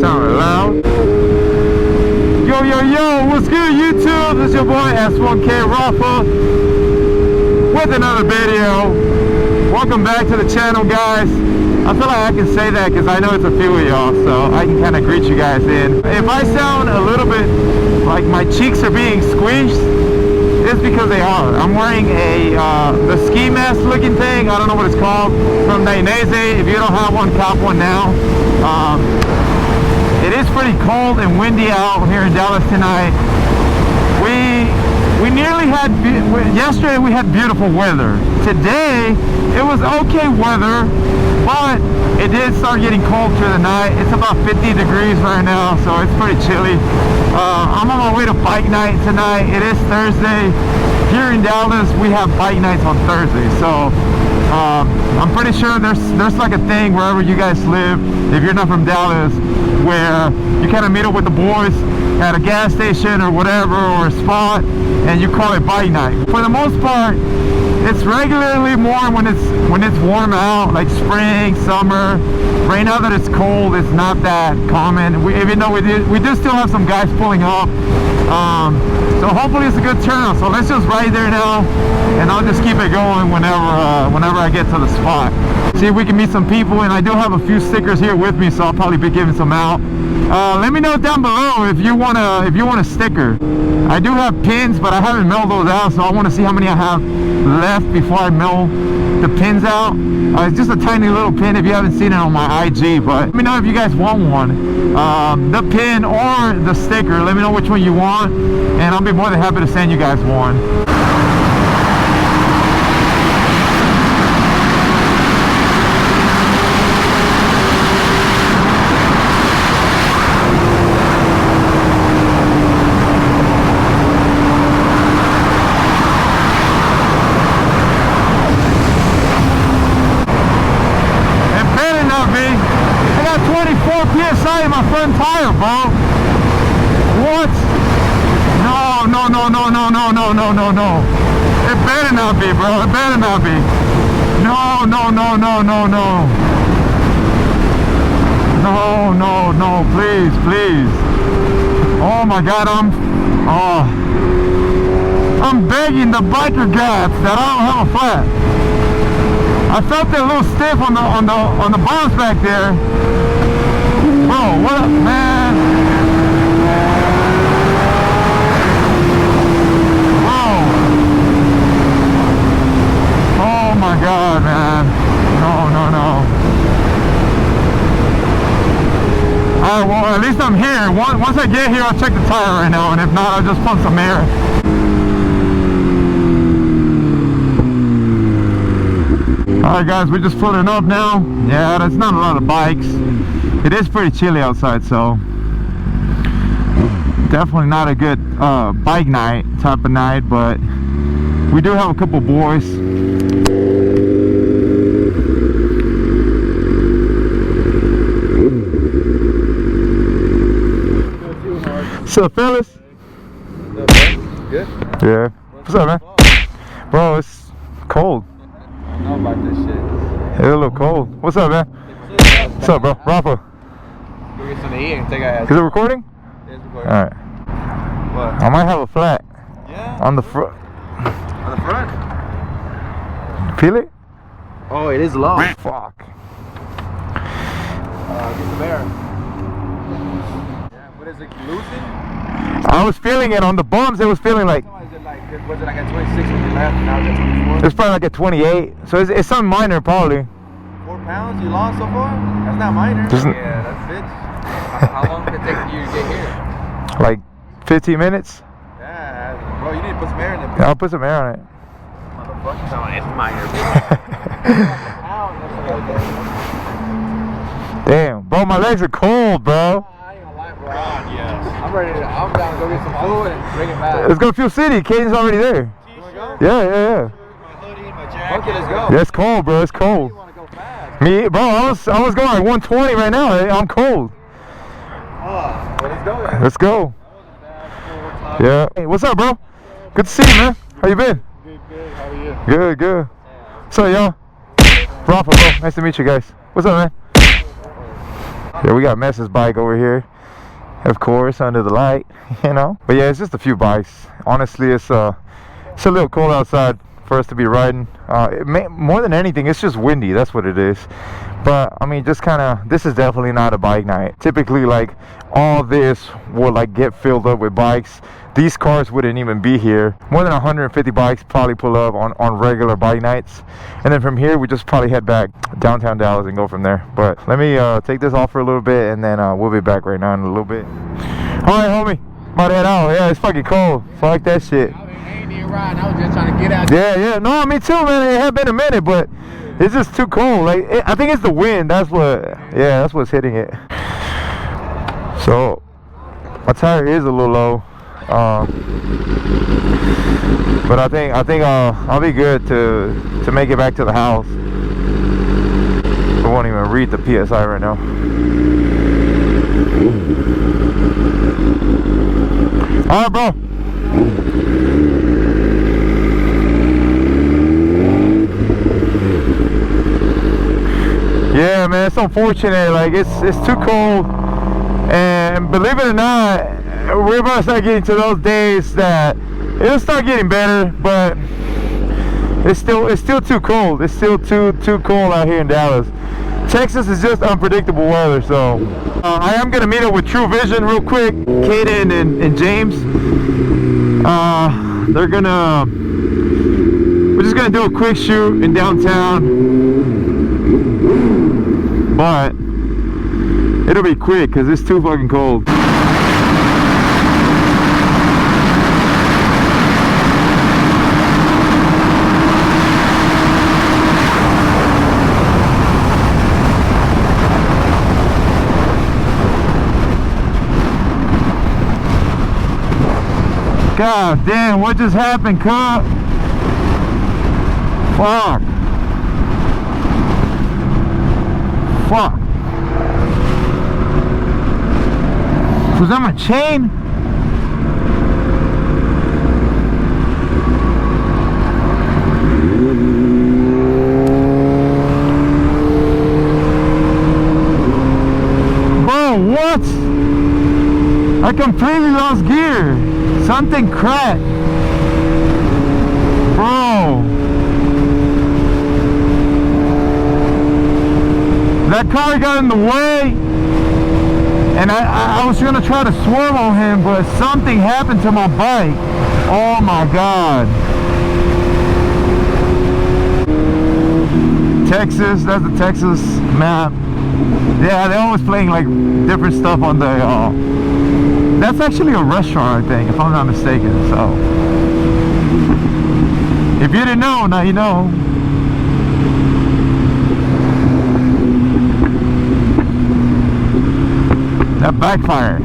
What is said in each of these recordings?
sounded loud. Yo, yo, yo, what's good, YouTube? This is your boy S1K Rafa with another video. Welcome back to the channel, guys. I feel like I can say that because I know it's a few of y'all, so I can kind of greet you guys in. If I sound a little bit like my cheeks are being squished, it's because they are. I'm wearing the ski mask looking thing. I don't know what it's called, from Dainese. If you don't have one, cop one now. It is pretty cold and windy out here in Dallas tonight. We nearly had, yesterday we had beautiful weather. Today, it was okay weather, but it did start getting cold through the night. It's about 50 degrees right now, so it's pretty chilly. I'm on my way to bike night tonight. It is Thursday. Here in Dallas, we have bike nights on Thursday, so I'm pretty sure there's like a thing wherever you guys live, if you're not from Dallas, where you kind of meet up with the boys at a gas station or whatever, or a spot, and you call it bike night. For the most part, it's regularly more when it's warm out, like spring, summer. Right now that it's cold, it's not that common. Even though we do still have some guys pulling up. So hopefully it's a good turnout. So let's just ride there now, and I'll just keep it going whenever I get to the spot. See if we can meet some people, and I do have a few stickers here with me, so I'll probably be giving some out. Let me know down below if you want a sticker. I do have pins, but I haven't mailed those out, so I want to see how many I have left before I mail the pins out. It's just a tiny little pin if you haven't seen it on my IG, but let me know if you guys want one. The pin or the sticker, let me know which one you want, and I'll be more than happy to send you guys one. PSI in my front tire, bro. What? No. It better not be, bro. It better not be. No. No, please. Oh my God, I'm begging the biker gaps that I don't have a flat. I felt that a little stiff on the bounce back there. Bro, what up, man? Whoa. Oh my God, man. No. Alright, well, at least I'm here. Once I get here, I'll check the tire right now, and if not, I'll just pump some air. Alright guys, we're just pulling up now. Yeah, there's not a lot of bikes. It is pretty chilly outside, so definitely not a good bike night type of night, but we do have a couple boys. What's up, fellas? What's up, man? Good? Yeah. What's up, man? Bro, it's cold. I don't know about this shit. It's a little cold. What's up, man? What's up, bro? Rafa. Go get something to eat and take a Is it recording? Yeah, it's recording. Alright. What? I might have a flat. Yeah? On the front. On the front? Feel it? Oh, it is low. Fuck. Get some air. Yeah, what is it, loosened? I was feeling it on the bumps. It was feeling like, Was it like at 26 when you left and now it's at 24? it's probably like a 28. So it's something minor, probably. 4 pounds you lost so far? That's not minor. Yeah, that's it. How long did it take you to get here? Like 15 minutes. Yeah, bro, you need to put some air in there. Yeah, I'll put some air on it. Motherfucker, it's minor. Damn, bro, my legs are cold, bro. I ain't gonna lie, bro. I'm down to go get some food and bring it back. Let's go to Fuel City. Caden's already there. You wanna go? Yeah. My hoodie, my jacket. Okay, let's go. Yeah, it's cold, bro. It's cold. You wanna go fast? Me, bro, I was going like 120 right now. I'm cold. Well, let's go then. Let's go. Yeah. Hey, what's up, bro? Good to see you, man. How you been? Good. How are you? Good. What's up, y'all? Rafa, bro. Nice to meet you guys. What's up, man? Yeah, we got Mess's bike over here, of course, under the light, you know. But yeah, it's just a few bikes. Honestly, it's a little cold outside for us to be riding. More than anything, it's just windy. That's what it is. But I mean, just kind of, this is definitely not a bike night. Typically, like, all this will like get filled up with bikes. These cars wouldn't even be here. More than 150 bikes probably pull up on regular bike nights. And then from here, we just probably head back downtown Dallas and go from there. But let me take this off for a little bit, and then we'll be back right now in a little bit. All right, homie, about to head out. Yeah, it's fucking cold. Fuck that shit. I ain't even riding. I was just trying to get out. Yeah. No, me too, man. It had been a minute, but it's just too cold. Like, I think it's the wind. That's what's hitting it. So my tire is a little low, but I think I'll be good to make it back to the house. I won't even read the PSI right now. All right, bro. Yeah, man, it's unfortunate. Like, it's too cold, and believe it or not, we're about to start getting to those days that it'll start getting better, but it's still too cold. It's still too cold out here in Dallas. Texas is just unpredictable weather. So I am gonna meet up with True Vision real quick. Kaden and James. We're just gonna do a quick shoot in downtown. But it'll be quick because it's too fucking cold. God damn, what just happened, Cup? Fuck. Was that my chain? Bro, what? I completely lost gear. Something cracked. Bro. That car got in the way, and I was gonna try to swerve on him, but something happened to my bike. Oh my God. Texas, that's the Texas map. Yeah, they're always playing like different stuff on the, that's actually a restaurant, I think, if I'm not mistaken. So, if you didn't know, now you know. That backfired.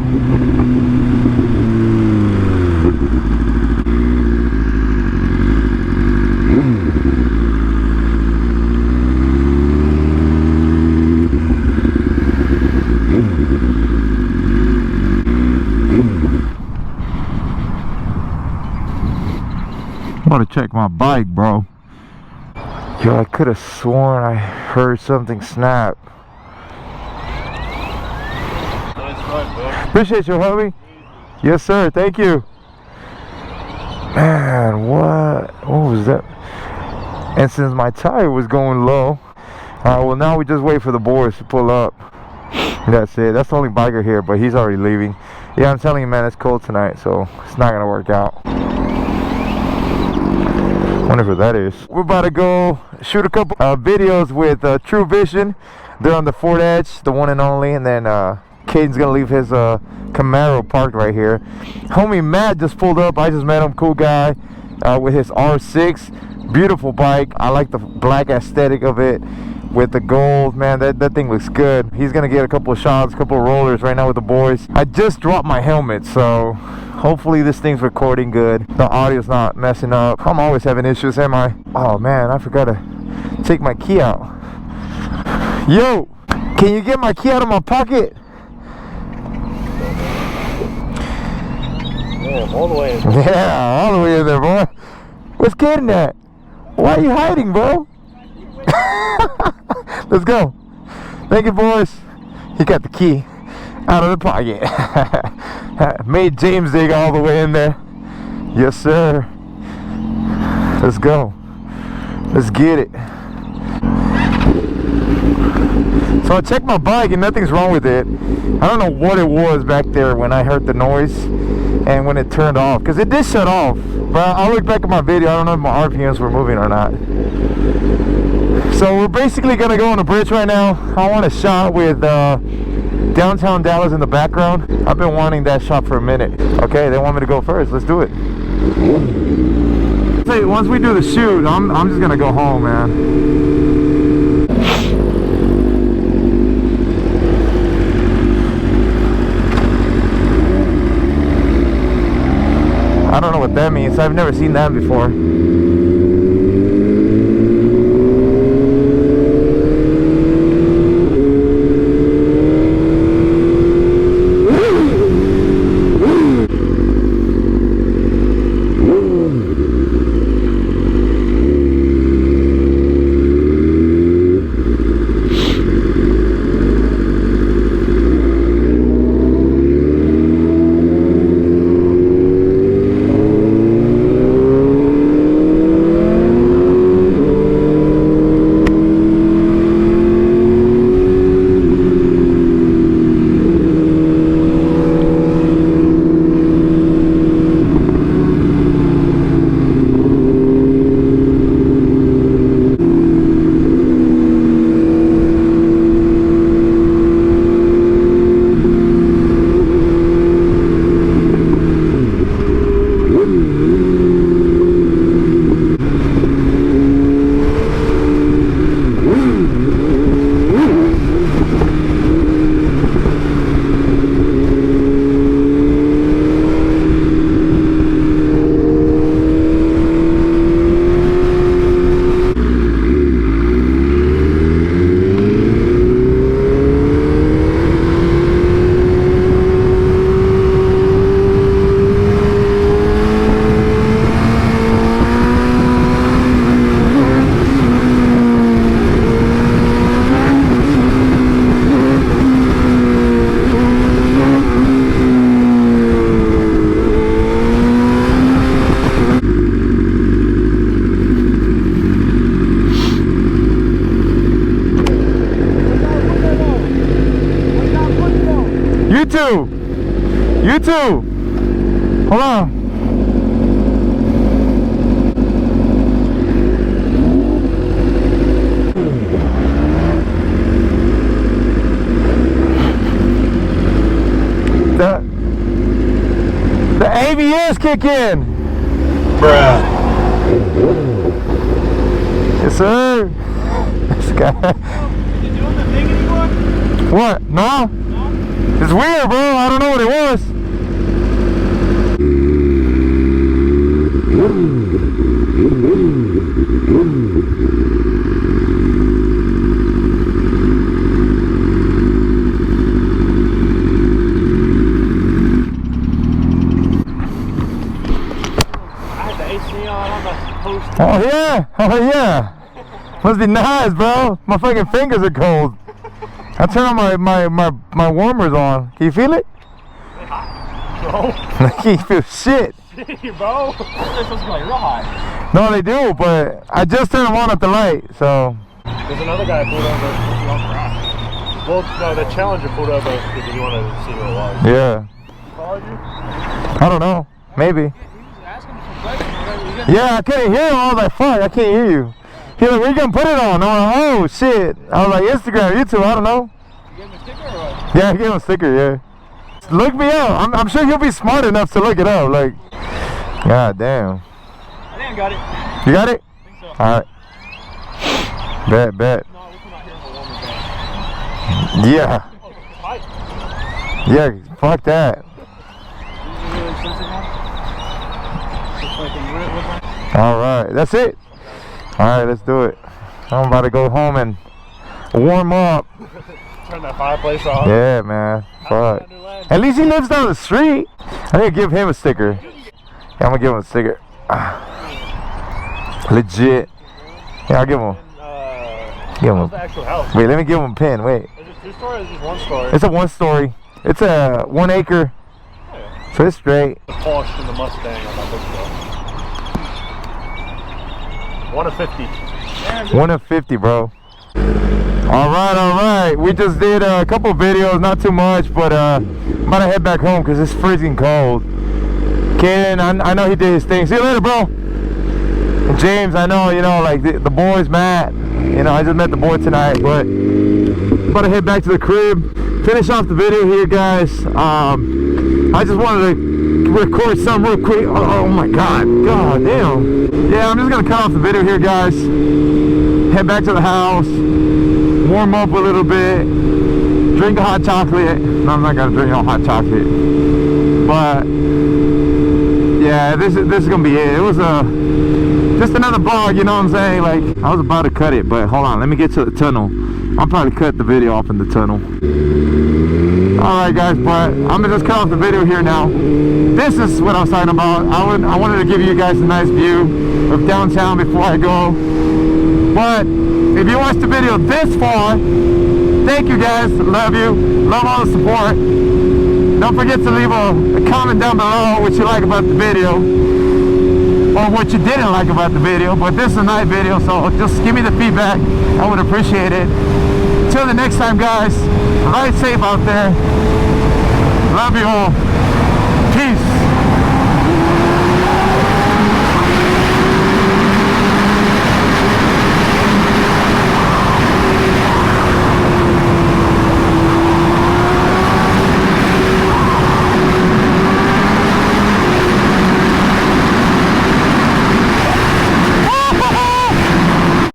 I'm about to check my bike, bro. Yo, I could have sworn I heard something snap. Appreciate you, homie. Yes, sir. Thank you. Man, what was that? And since my tire was going low, well, now we just wait for the boys to pull up. That's it. That's the only biker here, but he's already leaving. Yeah, I'm telling you, man, it's cold tonight, so it's not gonna work out. Wonder who that is. We're about to go shoot a couple videos with True Vision. They're on the Ford Edge, the one and only, and then Caden's gonna leave his Camaro parked right here. Homie Matt just pulled up. I just met him, cool guy, with his R6. Beautiful bike. I like the black aesthetic of it with the gold. Man, that thing looks good. He's gonna get a couple of shots, a couple of rollers right now with the boys. I just dropped my helmet, so hopefully this thing's recording good. The audio's not messing up. I'm always having issues, am I? Oh man, I forgot to take my key out. Yo, can you get my key out of my pocket? Yeah, all the way in. Yeah, all the way in there, boy. What's getting at? Why are you hiding, bro? Let's go. Thank you, boys. He got the key out of the pocket. Made James dig all the way in there. Yes, sir. Let's go. Let's get it. So I checked my bike and nothing's wrong with it. I don't know what it was back there when I heard the noise and when it turned off, because it did shut off. But I'll look back at my video. I don't know if my RPMs were moving or not. So we're basically gonna go on the bridge right now. I want a shot with downtown Dallas in the background. I've been wanting that shot for a minute. Okay, they want me to go first. Let's do it. So once we do the shoot, I'm just gonna go home, man. I don't know what that means. I've never seen that before. You too. Hold on. The ABS kick in. Bruh. Yes, sir. This guy. You doing the thing anymore? What? No? It's weird, bro. I don't know what it was. I had the AC on the post. Oh yeah. Oh yeah. Must be nice, bro. My fucking fingers are cold. I turn on my warmers on. Can you feel it? Bro. I can't feel shit. Bro. They're supposed to be like real high. No, they do, but I just turned them on at the light, so. There's another guy pulled over. Well, no, the Challenger pulled over because you want to see who it was. Yeah. Followed you? I don't know. Maybe. He was asking some questions. Yeah, I couldn't hear him. I was like, fuck, I can't hear you. He was like, we can put it on. I'm like, oh shit. I was like, Instagram, YouTube, I don't know. You gave him a sticker or what? Yeah, I gave him a sticker, yeah. Look me up. I'm sure he'll be smart enough to look it up. Like, god damn. I think I got it. You got it? I think so. Alright. Bet. No, we're not here for warmer day. Yeah. Oh, pipe. Yeah, fuck that. Is it really sensitive now? Looks like a unit with one. Alright, that's it. Alright, let's do it. I'm about to go home and warm up. Turn that fireplace off. Yeah, man. Fuck. At least he lives down the street. I need to give him a sticker. Yeah, I'm gonna give him a sticker. Legit. Yeah, I'll give him. Give him How's a, the actual house? wait, let me give him a pin. Wait. Is it 2-story or is it just 1-story? It's a 1-story. It's a 1 acre. Oh, yeah. So it's straight. The Porsche and the Mustang on that picture. 1 of 50. 1 of 50, bro. All right. We just did a couple videos, not too much, but I'm about to head back home because it's freezing cold. Ken, I know he did his thing. See you later, bro. And James, I know, you know, like the boys, Matt. You know, I just met the boy tonight, but about to head back to the crib. Finish off the video here, guys. I just wanted to record something real quick. Oh my God damn. Yeah, I'm just gonna cut off the video here, guys. Head back to the house, warm up a little bit, drink a hot chocolate. No, I'm not gonna drink no hot chocolate, but yeah, this is gonna be it. It was just another vlog, you know what I'm saying? Like, I was about to cut it, but hold on, let me get to the tunnel. I'll probably cut the video off in the tunnel. Alright guys, but I'm gonna just cut off the video here now. This is what I was talking about. I wanted to give you guys a nice view of downtown before I go. But if you watched the video this far, thank you guys. Love you. Love all the support. Don't forget to leave a comment down below what you like about the video, or what you didn't like about the video. But this is a night video, so just give me the feedback. I would appreciate it. Till the next time, guys, ride safe out there. Love you all. Peace.